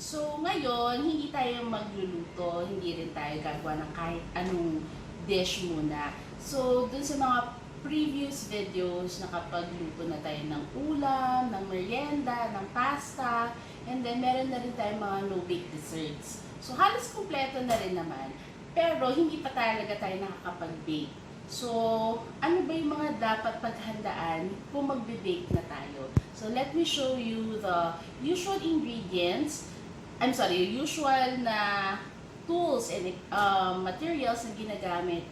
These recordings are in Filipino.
So ngayon, hindi tayo magluluto, hindi rin tayo gagawa ng kahit anong dish muna. So dun sa mga previous videos, nakapagluto na tayo ng ulam, ng merienda, ng pasta, and then meron na rin tayong mga no-bake desserts. So halos kumpleto na rin naman, pero hindi pa talaga tayo nakakapag-bake. So, ano ba yung mga dapat paghandaan kung magbe-bake na tayo? So, let me show you the usual ingredients, usual na tools and materials na ginagamit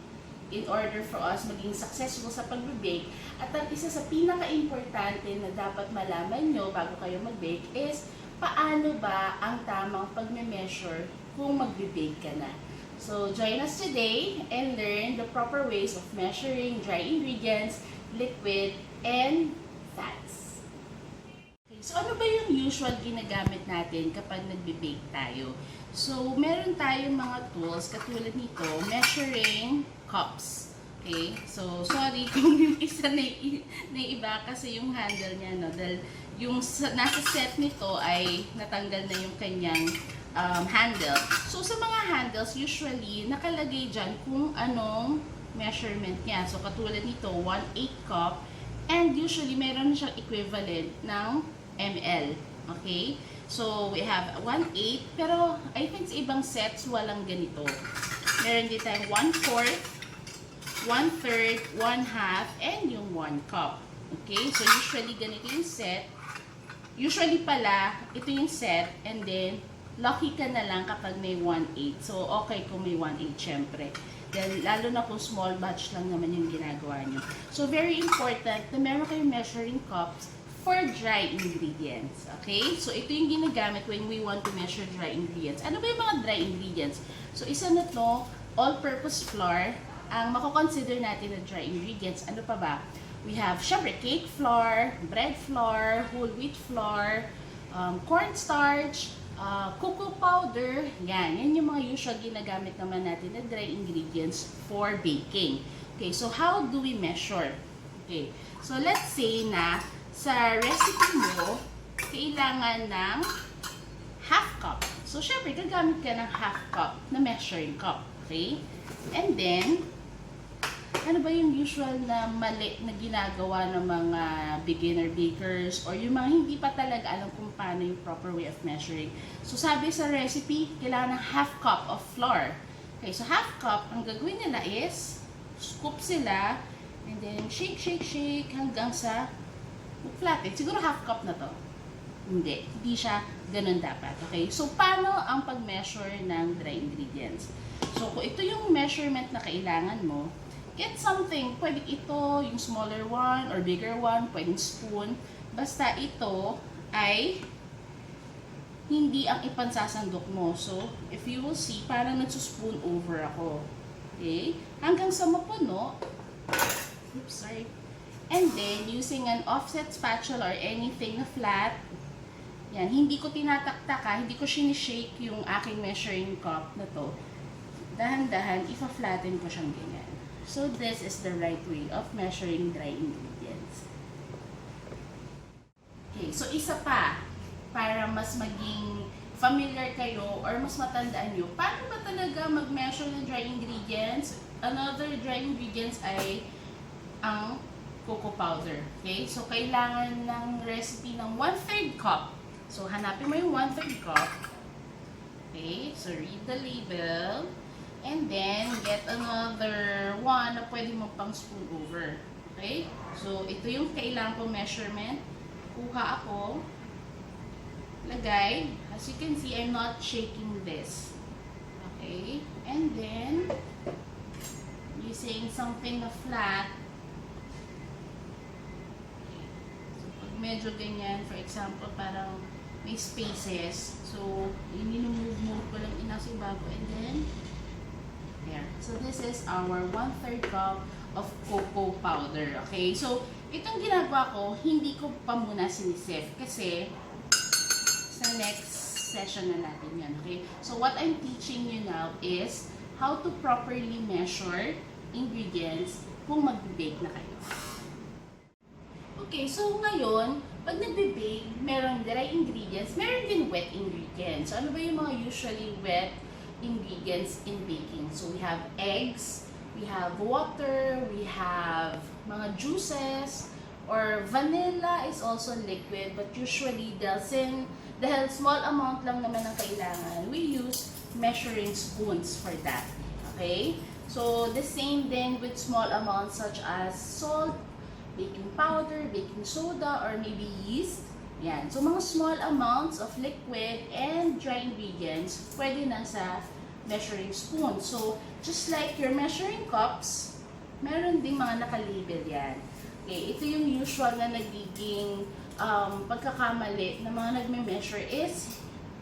in order for us maging successful sa pagbe-bake. At ang isa sa pinaka-importante na dapat malaman nyo bago kayo mag-bake is paano ba ang tamang pagme-measure kung magbe-bake ka na. So, join us today and learn the proper ways of measuring dry ingredients, liquid, and fats. Okay, so, ano ba yung usual ginagamit natin kapag nagbe-bake tayo? So, meron tayong mga tools katulad nito, measuring cups. Okay? So, sorry kung yung isa na iba kasi yung handle niya, no? Dahil yung nasa set nito ay natanggal na yung kanyang handle. So, sa mga handles, usually, nakalagay dyan kung anong measurement niya. So, katulad nito, 1/8 cup. And usually, meron siyang equivalent ng ml. Okay? So, we have 1/8. Pero, I think sa ibang sets, walang ganito. Meron din tayong 1/4, 1/3, 1/2, and yung 1 cup. Okay? So, usually, ganito yung set. Usually pala, ito yung set, and then, lucky ka na lang kapag may 1/8. So, okay kung may 1/8 syempre. Then, lalo na kung small batch lang naman yung ginagawa nyo. So, very important na meron kayong measuring cups for dry ingredients. Okay? So, ito yung ginagamit when we want to measure dry ingredients. Ano ba yung mga dry ingredients? So, isa na to, all-purpose flour. Ang mako-consider natin na dry ingredients, ano pa ba? We have, syempre, cake flour, bread flour, whole wheat flour, cornstarch, cocoa powder, yan yung mga usual ginagamit naman natin na dry ingredients for baking. Okay, so how do we measure? Okay, so let's say na sa recipe mo, kailangan ng half cup. So, syempre, gagamit ka ng half cup na measuring cup. Okay? And then, ano ba yung usual na mali na ginagawa ng mga beginner bakers or yung mga hindi pa talaga alam kung paano yung proper way of measuring? So, sabi sa recipe, kailangan ng half cup of flour. Okay, so half cup, ang gagawin nila is, scoop sila, and then shake, shake, shake, hanggang sa flatten. Siguro half cup na to. Hindi siya ganun dapat. Okay, so paano ang pag-measure ng dry ingredients? So, kung ito yung measurement na kailangan mo, get something, pwede ito, yung smaller one or bigger one, pwedeng spoon. Basta ito ay hindi ang ipansasandok mo. So, if you will see, parang nagsuspoon over ako. Okay? Hanggang sa mapuno. Oops, sorry. And then, using an offset spatula or anything na flat, yan, hindi ko tinataktak, hindi ko sinishake yung aking measuring cup na to. Dahan-dahan, ipa-flatten ko siyang ganyan. So, this is the right way of measuring dry ingredients. Okay, so isa pa, para mas maging familiar kayo or mas matandaan nyo, paano ba talaga mag-measure ng dry ingredients? Another dry ingredients ay ang cocoa powder. Okay, so kailangan ng recipe ng 1/3 cup. So, hanapin mo yung 1/3 cup. Okay, so read the label. And then, get another one na pwede mo pang spoon over. Okay? So, ito yung kailangan ko measurement. Kuha ako. Lagay. As you can see, I'm not shaking this. Okay? And then, using something na flat. Okay. So, pag medyo ganyan, for example, parang may spaces. So, minumove ko lang inasa yung bago. And then, there. So, this is our 1/3 cup of cocoa powder. Okay? So, itong ginagawa ko, hindi ko pa muna sinisip kasi sa next session na natin yan. Okay? So, what I'm teaching you now is how to properly measure ingredients kung mag-bake na kayo. Okay, so ngayon, pag nagbe-bake, merong dry ingredients, meron din wet ingredients. So, ano ba yung mga usually wet ingredients in baking? So, we have eggs, we have water, we have mga juices, or vanilla is also liquid, but usually dahil small amount lang naman ang kailangan, we use measuring spoons for that. Okay? So, the same then with small amounts such as salt, baking powder, baking soda, or maybe yeast. Yan. So, mga small amounts of liquid and dry ingredients, pwede na sa measuring spoon. So, just like your measuring cups, meron ding mga nakalabel yan. Okay, ito yung usual na nagiging pagkakamali ng mga nagme-measure is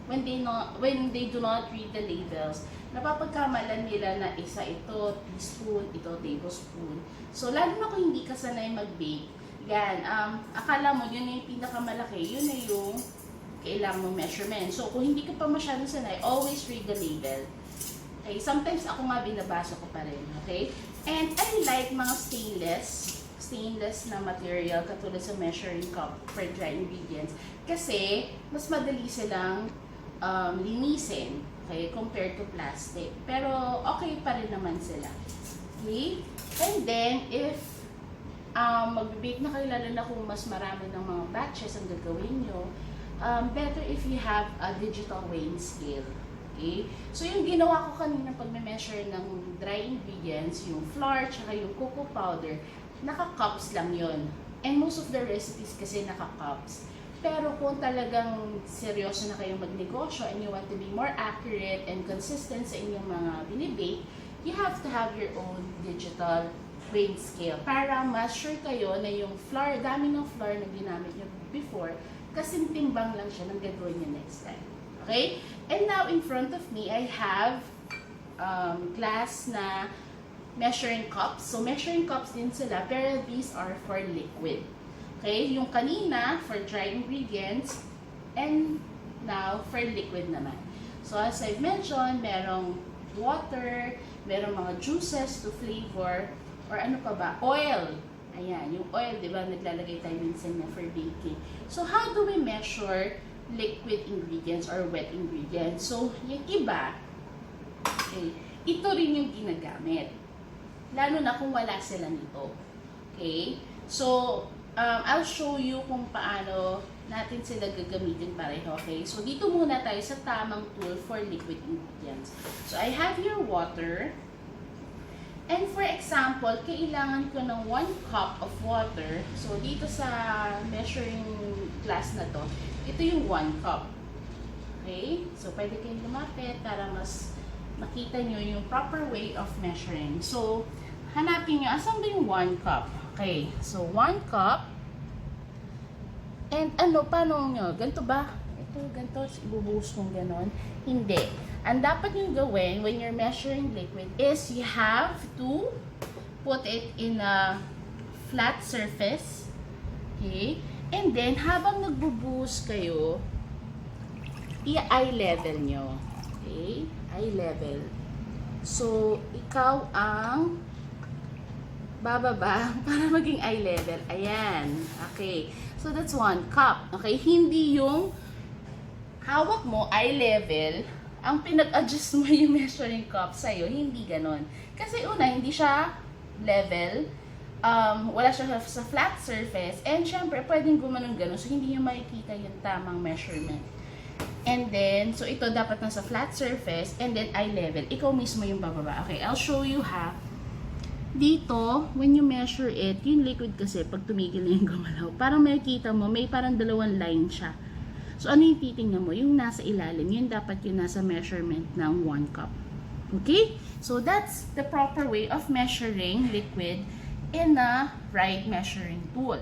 when they do not read the labels. Napapagkamalan nila na isa ito teaspoon, ito tablespoon. So, lalo na kung hindi ka sanay mag-bake, yan, akala mo yun yung pinakamalaki, yun na yung kailangan mong measurement. So, kung hindi ka pa masyadong sanay, always read the label. Okay, sometimes ako nga binabasa ko pa rin, okay? And I like mga stainless na material katulad sa measuring cup for dry ingredients kasi mas madali silang linisin, okay, compared to plastic. Pero okay pa rin naman sila. Okay? And then, if mag-bake na kayo, lalo na kung mas marami ng mga batches ang gagawin nyo, better if you have a digital weighing scale. Okay? So, yung ginawa ko kanina pag measure ng dry ingredients, yung flour, tsaka yung cocoa powder, naka-cups lang yon. And most of the recipes kasi naka-cups. Pero kung talagang seryoso na kayong magnegosyo and you want to be more accurate and consistent sa inyong mga binibake, you have to have your own digital weighing scale para mas sure kayo na yung flour, dami ng flour na ginamit nyo before, kasing timbang lang siya ng gagawin nyo next time. Okay? And now, in front of me, I have glass na measuring cups. So, measuring cups din sila, pero these are for liquid. Okay? Yung kanina, for dry ingredients, and now, for liquid naman. So, as I've mentioned, merong water, merong mga juices to flavor, or ano pa ba? Oil. Ayan, yung oil, di ba, naglalagay tayo minsan na for baking. So, how do we measure liquid ingredients or wet ingredients? So, yung iba, okay, ito rin yung ginagamit. Lalo na kung wala sila nito. Okay? So, I'll show you kung paano natin sila gagamitin pareho. Okay? So, dito muna tayo sa tamang tool for liquid ingredients. So, I have your water. And for example, kailangan ko ng 1 cup of water. So, dito sa measuring glass na to, ito yung 1 cup. Okay? So, pwede kayong lumapit para mas makita nyo yung proper way of measuring. So, hanapin nyo, asan ba yung 1 cup? Okay, so 1 cup. And ano, paano nyo? Ganito ba? Ito, ganito, ibubuhos mong ganon? Hindi. Ang dapat nyo gawin when you're measuring liquid is you have to put it in a flat surface. Okay? And then, habang nagbubuhos kayo, i-eye level nyo. Okay? Eye level. So, ikaw ang bababa para maging eye level. Ayan. Okay. So, that's 1 cup. Okay? Hindi yung hawak mo, eye level, ang pinag-adjust mo yung measuring cup sa'yo. Hindi ganon. Kasi una, hindi siya level. Wala siya sa flat surface. And syempre, pwedeng gumanon ganon. So, hindi nyo makikita yung tamang measurement. And then, so ito dapat nasa flat surface. And then, eye level. Ikaw mismo yung bababa. Okay, I'll show you ha. Dito, when you measure it, yung liquid kasi, pag tumigil na yung gumalaw, parang makikita mo, may parang 2 line siya. So, ano yung titingnan mo? Yung nasa ilalim, yun dapat yung nasa measurement ng 1 cup. Okay? So, that's the proper way of measuring liquid in a right measuring tool.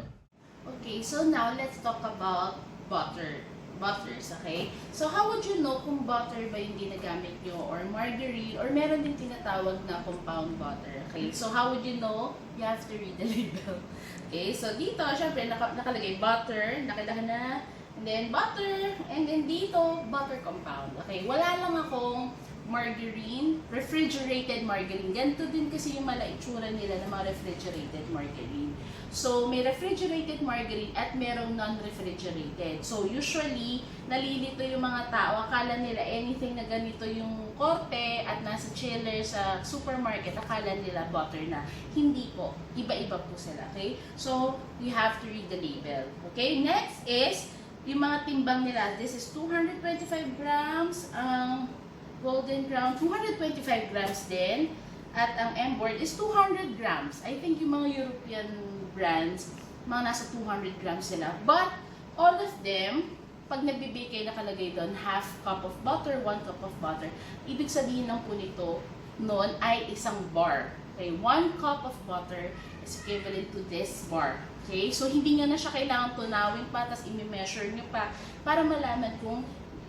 Okay, so now let's talk about butters, okay? So, how would you know kung butter ba yung ginagamit nyo or margarine or meron din tinatawag na compound butter, okay? So, how would you know? You have to read the label. Okay, so dito, syempre, nakalagay butter, nakilahan na, and then butter, and then dito, butter compound. Okay, wala lang akong margarine, refrigerated margarine. Ganito din kasi yung itsura nila ng mga refrigerated margarine. So, may refrigerated margarine at merong non-refrigerated. So, usually, nalilito yung mga tao. Akala nila anything na ganito yung korte at nasa chiller sa supermarket, akala nila butter na. Hindi po. Iba-iba po sila. Okay? So, you have to read the label. Okay? Next is, yung mga timbang nila. This is 225 grams. Golden Crown, 225 grams din. At ang M-board is 200 grams. I think yung mga European brands, mga nasa 200 grams sila. But, all of them, pag nagbibigay kayo nakalagay doon, half cup of butter, 1 cup of butter. Ibig sabihin lang po nito, noon ay isang bar. Okay, 1 cup of butter is equivalent to this bar. Okay, so hindi nyo na siya kailangan tunawin pa, tapos i-measure nyo pa, para malaman kung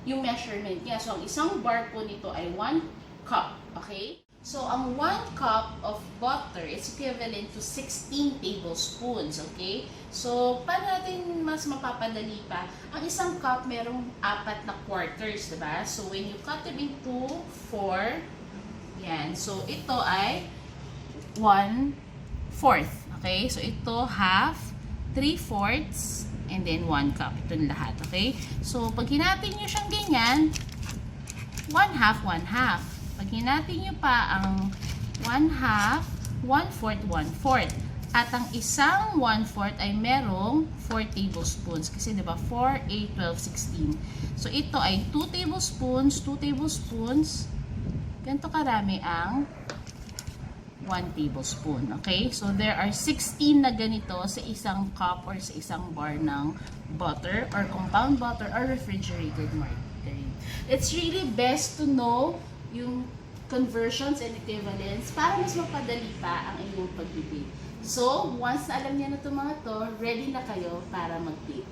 yung measurement niya. So, ang isang bar po nito ay 1 cup. Okay? So, ang 1 cup of butter is equivalent to 16 tablespoons. Okay? So, para natin mas mapapadali pa, ang isang cup merong 4 na quarters, diba? So, when you cut it into 4, yan. So, ito ay 1/4. Okay? So, ito half, 3/4, and then 1 cup. Ito na lahat, okay? So, pag hinatin nyo siyang ganyan, 1/2, 1/2. Pag hinatin nyo pa ang 1/2, 1/4, 1/4. At ang isang 1/4 ay merong 4 tablespoons. Kasi diba, 4, 8, 12, 16. So, ito ay 2 tablespoons, 2 tablespoons. Ganito karami ang 1 tablespoon. Okay? So, there are 16 na ganito sa isang cup or sa isang bar ng butter or compound butter or refrigerated margarine. It's really best to know yung conversions and equivalents para mas mapadali pa ang inyong pagbibig. So, once na alam niyo na itong mga to, ready na kayo para mag-bake.